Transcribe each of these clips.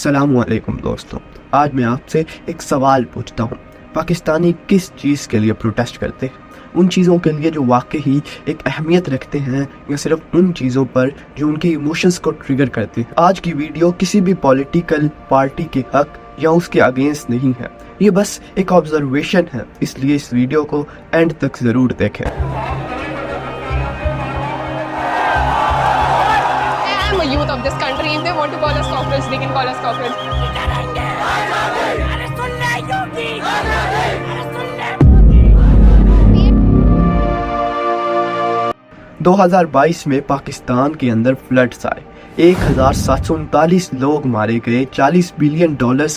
अस्सलाम वालेकुम दोस्तों, आज मैं आपसे एक सवाल पूछता हूँ। पाकिस्तानी किस चीज़ के लिए प्रोटेस्ट करते हैं? उन चीज़ों के लिए जो वाकई ही एक अहमियत रखते हैं या सिर्फ उन चीज़ों पर जो उनके इमोशंस को ट्रिगर करते हैं? आज की वीडियो किसी भी पॉलिटिकल पार्टी के हक या उसके अगेंस्ट नहीं है, ये बस एक ऑब्जर्वेशन है, इसलिए इस वीडियो को एंड तक ज़रूर देखें। Youth of this country, if they want to call us cockroach, they can call us cockroach. 2022 में पाकिस्तान के अंदर फ्लड्स आए, 1739 लोग मारे गए, $40 बिलियन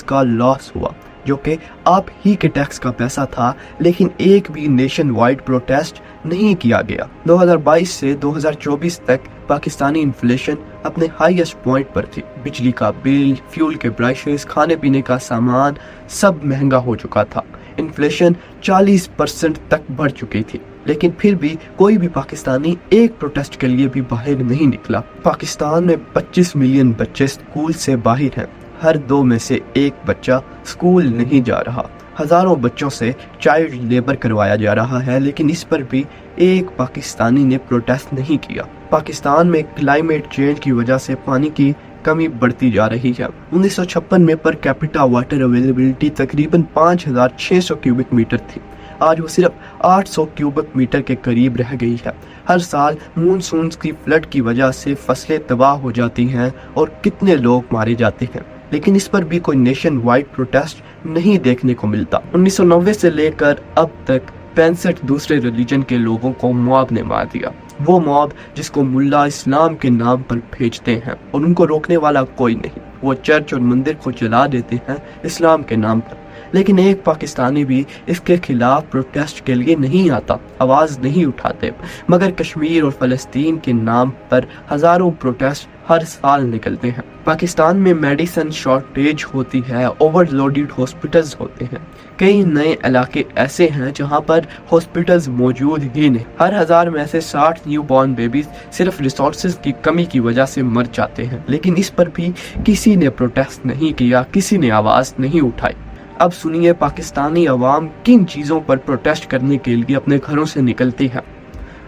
का लॉस हुआ, जो कि आप ही के टैक्स का पैसा था, लेकिन एक भी नेशन वाइड प्रोटेस्ट नहीं किया गया। 2022 से 2024 तक पाकिस्तानी इन्फ्लेशन अपने हाईएस्ट पॉइंट पर थी। बिजली का बिल, फ्यूल के प्राइसेस, खाने पीने का सामान सब महंगा हो चुका था। इन्फ्लेशन 40% तक बढ़ चुकी थी, लेकिन फिर भी कोई भी पाकिस्तानी एक प्रोटेस्ट के लिए भी बाहर नहीं निकला। पाकिस्तान में 25 मिलियन बच्चे स्कूल से बाहर हैं, हर 2 में से एक बच्चा स्कूल नहीं जा रहा। हजारों बच्चों से चाइल्ड लेबर करवाया जा रहा है, लेकिन इस पर भी एक पाकिस्तानी ने प्रोटेस्ट नहीं किया। पाकिस्तान में क्लाइमेट चेंज की वजह से पानी की कमी बढ़ती जा रही है। 1956 में पर कैपिटा वाटर अवेलेबिलिटी तकरीबन 5600 क्यूबिक मीटर थी, आज वो सिर्फ 800 क्यूबिक मीटर के करीब रह गई है। हर साल मानसून की फ्लड की वजह से फसलें तबाह हो जाती हैं और कितने लोग मारे जाते हैं, लेकिन इस पर भी कोई नेशन वाइड प्रोटेस्ट नहीं देखने को मिलता। 1990 से लेकर अब तक 65 दूसरे रिलीजन के लोगों को मॉब ने मार दिया। वो मॉब जिसको मुल्ला इस्लाम के नाम पर भेजते हैं और उनको रोकने वाला कोई नहीं। वो चर्च और मंदिर को जला देते हैं इस्लाम के नाम पर, लेकिन एक पाकिस्तानी भी इसके खिलाफ प्रोटेस्ट के लिए नहीं आता, आवाज़ नहीं उठाते। मगर कश्मीर और फ़लस्तीन के नाम पर हज़ारों प्रोटेस्ट हर साल निकलते हैं। पाकिस्तान में मेडिसिन शॉर्टेज होती है, ओवरलोडेड हॉस्पिटल्स होते हैं, कई नए इलाके ऐसे हैं जहां पर हॉस्पिटल्स मौजूद ही नहीं। हर 1000 में से 60 न्यू बॉर्न बेबीज सिर्फ रिसोर्सेज की कमी की वजह से मर जाते हैं, लेकिन इस पर भी किसी ने प्रोटेस्ट नहीं किया, किसी ने आवाज़ नहीं उठाई। अब सुनिए पाकिस्तानी अवाम किन चीज़ों पर प्रोटेस्ट करने के लिए अपने घरों से निकलती है।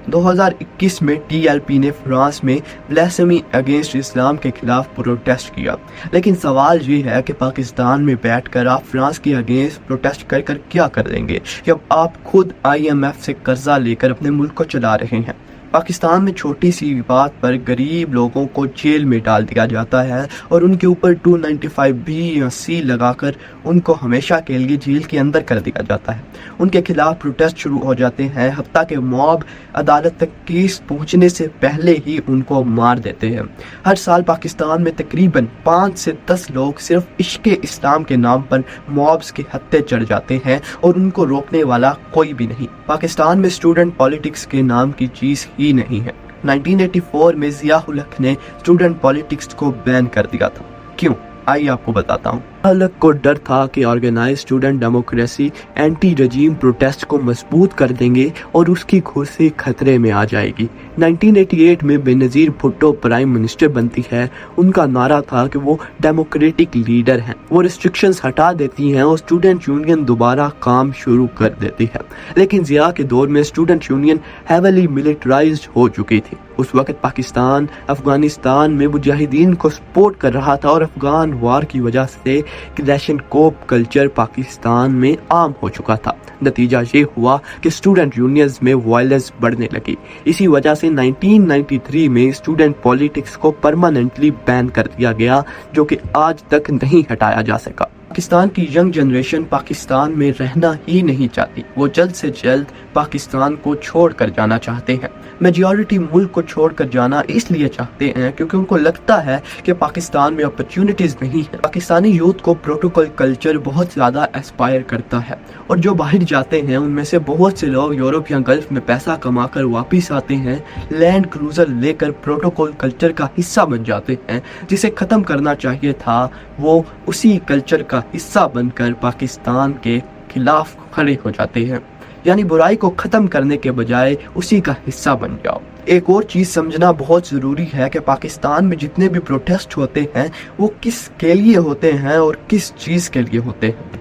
2021 में TLP ने फ्रांस में ब्lasphemy अगेंस्ट इस्लाम के खिलाफ प्रोटेस्ट किया, लेकिन सवाल ये है कि पाकिस्तान में बैठकर आप फ्रांस के अगेंस्ट प्रोटेस्ट कर क्या कर देंगे जब आप खुद IMF से कर्जा लेकर अपने मुल्क को चला रहे हैं। पाकिस्तान में छोटी सी बात पर गरीब लोगों को जेल में डाल दिया जाता है और उनके ऊपर 295B या C लगाकर उनको हमेशा के लिए जेल के अंदर कर दिया जाता है। उनके खिलाफ प्रोटेस्ट शुरू हो जाते हैं, हत्ता के मॉब अदालत तक केस पहुंचने से पहले ही उनको मार देते हैं। हर साल पाकिस्तान में तकरीबन 5 से 10 लोग सिर्फ इश्क़े इस्लाम के नाम पर मॉब्स के हत्थे चढ़ जाते हैं और उनको रोकने वाला कोई भी नहीं। पाकिस्तान में स्टूडेंट पॉलिटिक्स के नाम की चीज़ ही नहीं है। 1984 में ज़िया-उल हक ने स्टूडेंट पॉलिटिक्स को बैन कर दिया था। क्यों? आइए आपको बताता हूँ। अलग को डर था कि organize student democracy anti regime protest को मजबूत कर देंगे और उसकी कुर्सी खतरे में आ जाएगी। 1988 में बेनज़ीर भुट्टो प्राइम मिनिस्टर बनती है। उनका नारा था कि वो डेमोक्रेटिक लीडर हैं, वो रिस्ट्रिक्शंस हटा देती हैं और स्टूडेंट यूनियन दोबारा काम शुरू कर देती है। लेकिन ज़िया के दौर में स्टूडेंट यूनियन हेवली मिलिटराइज्ड हो चुकी थी। उस वक्त पाकिस्तान अफगानिस्तान में मुजाहिदीन को सपोर्ट कर रहा था और अफगान वार की वजह से क्लैशनकोव कल्चर पाकिस्तान में आम हो चुका था। नतीजा ये हुआ कि स्टूडेंट यूनियंस में वायलेंस बढ़ने लगी। इसी वजह से 1993 में स्टूडेंट पॉलिटिक्स को परमानेंटली बैन कर दिया गया, जो कि आज तक नहीं हटाया जा सका। पाकिस्तान की यंग जनरेशन पाकिस्तान में रहना ही नहीं चाहती, वो जल्द से जल्द पाकिस्तान को छोड़कर जाना चाहते हैं। मेजॉरिटी मुल्क को छोड़कर जाना इसलिए चाहते हैं क्योंकि उनको लगता है कि पाकिस्तान में अपॉर्चुनिटीज नहीं है। पाकिस्तानी यूथ को प्रोटोकॉल कल्चर बहुत ज़्यादा एस्पायर करता है और जो बाहर जाते हैं उनमें से बहुत से लोग यूरोप या गल्फ में पैसा कमाकर वापस आते हैं, लैंड क्रूजर लेकर प्रोटोकॉल कल्चर का हिस्सा बन जाते हैं। जिसे ख़त्म करना चाहिए था वो उसी कल्चर का हिस्सा बनकर पाकिस्तान के खिलाफ खड़े हो जाते हैं। यानी बुराई को ख़त्म करने के बजाय उसी का हिस्सा बन जाओ। एक और चीज़ समझना बहुत ज़रूरी है कि पाकिस्तान में जितने भी प्रोटेस्ट होते हैं वो किस के लिए होते हैं और किस चीज़ के लिए होते हैं।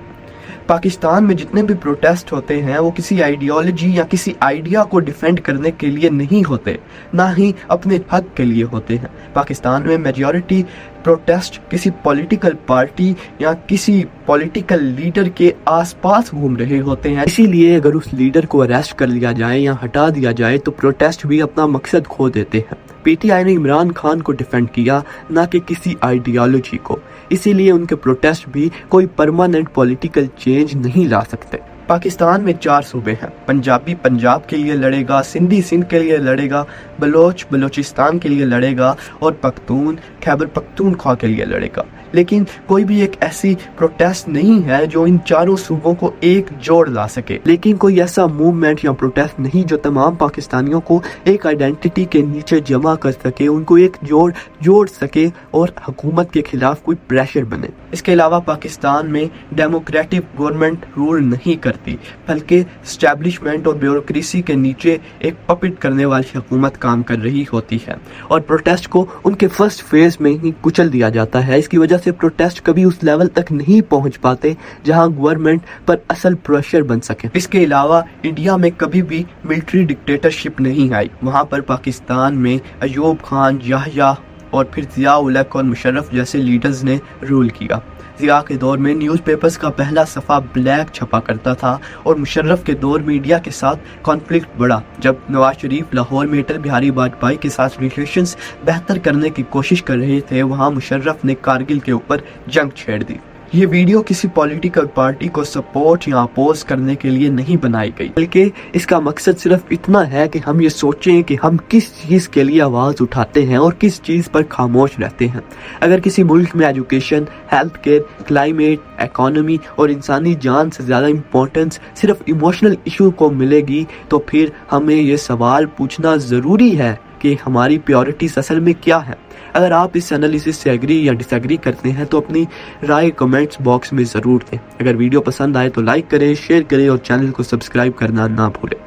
पाकिस्तान में जितने भी प्रोटेस्ट होते हैं वो किसी आइडियोलॉजी या किसी आइडिया को डिफेंड करने के लिए नहीं होते, ना ही अपने हक के लिए होते हैं। पाकिस्तान में मेजॉरिटी प्रोटेस्ट किसी पॉलिटिकल पार्टी या किसी पॉलिटिकल लीडर के आसपास घूम रहे होते हैं। इसीलिए अगर उस लीडर को अरेस्ट कर लिया जाए या हटा दिया जाए तो प्रोटेस्ट भी अपना मकसद खो देते हैं। पीटीआई ने इमरान खान को डिफेंड किया, ना कि किसी आइडियोलॉजी को। इसीलिए उनके प्रोटेस्ट भी कोई परमानेंट पॉलिटिकल चेंज नहीं ला सकते। पाकिस्तान में 4 सूबे हैं। पंजाबी पंजाब के लिए लड़ेगा, सिंधी सिंध के लिए लड़ेगा, बलोच बलोचिस्तान के लिए लड़ेगा और पख्तून खैबर पख्तूनख्वा के लिए लड़ेगा। लेकिन कोई भी एक ऐसी प्रोटेस्ट नहीं है जो इन चारों सूबों को एक जोड़ ला सके। लेकिन कोई ऐसा मूवमेंट या प्रोटेस्ट नहीं जो तमाम पाकिस्तानियों को एक आइडेंटिटी के नीचे जमा कर सके, उनको एक जोड़ सके और हुकूमत के खिलाफ कोई प्रेशर बने। इसके अलावा पाकिस्तान में डेमोक्रेटिक गवर्नमेंट रूल नहीं करती, बल्कि एस्टेब्लिशमेंट और ब्यूरोक्रेसी के नीचे एक पपेट करने वाली हुकूमत काम कर रही होती है और प्रोटेस्ट को उनके फर्स्ट फेज में ही कुचल दिया जाता है। इसकी वजह से प्रोटेस्ट कभी उस लेवल तक नहीं पहुंच पाते जहां गवर्नमेंट पर असल प्रेशर बन सके। इसके अलावा इंडिया में कभी भी मिलिट्री डिक्टेटरशिप नहीं आई। वहां पर पाकिस्तान में अयूब खान, याह्या और फिर ज़िया उल हक और मुशर्रफ जैसे लीडर्स ने रूल किया। ज़िया के दौर में न्यूज़पेपर्स का पहला सफ़ा ब्लैक छपा करता था और मुशर्रफ के दौर में इंडिया के साथ कॉन्फ्लिक्ट बढ़ा। जब नवाज शरीफ लाहौर में अटल बिहारी वाजपेयी के साथ रिलेशंस बेहतर करने की कोशिश कर रहे थे, वहाँ मुशर्रफ ने कारगिल के ऊपर जंग छेड़ दी। ये वीडियो किसी पॉलिटिकल पार्टी को सपोर्ट या अपोज करने के लिए नहीं बनाई गई, बल्कि इसका मकसद सिर्फ इतना है कि हम ये सोचें कि हम किस चीज़ के लिए आवाज़ उठाते हैं और किस चीज़ पर खामोश रहते हैं। अगर किसी मुल्क में education, health care, climate, economy और इंसानी जान से ज़्यादा इम्पोर्टेंस सिर्फ इमोशनल इशू को मिलेगी तो फिर हमें ये सवाल पूछना ज़रूरी है कि हमारी प्रायोरिटीज असल में क्या है। अगर आप इस एनालिसिस से एग्री या डिसएग्री करते हैं तो अपनी राय कमेंट्स बॉक्स में ज़रूर दें। अगर वीडियो पसंद आए तो लाइक करें, शेयर करें और चैनल को सब्सक्राइब करना ना भूलें।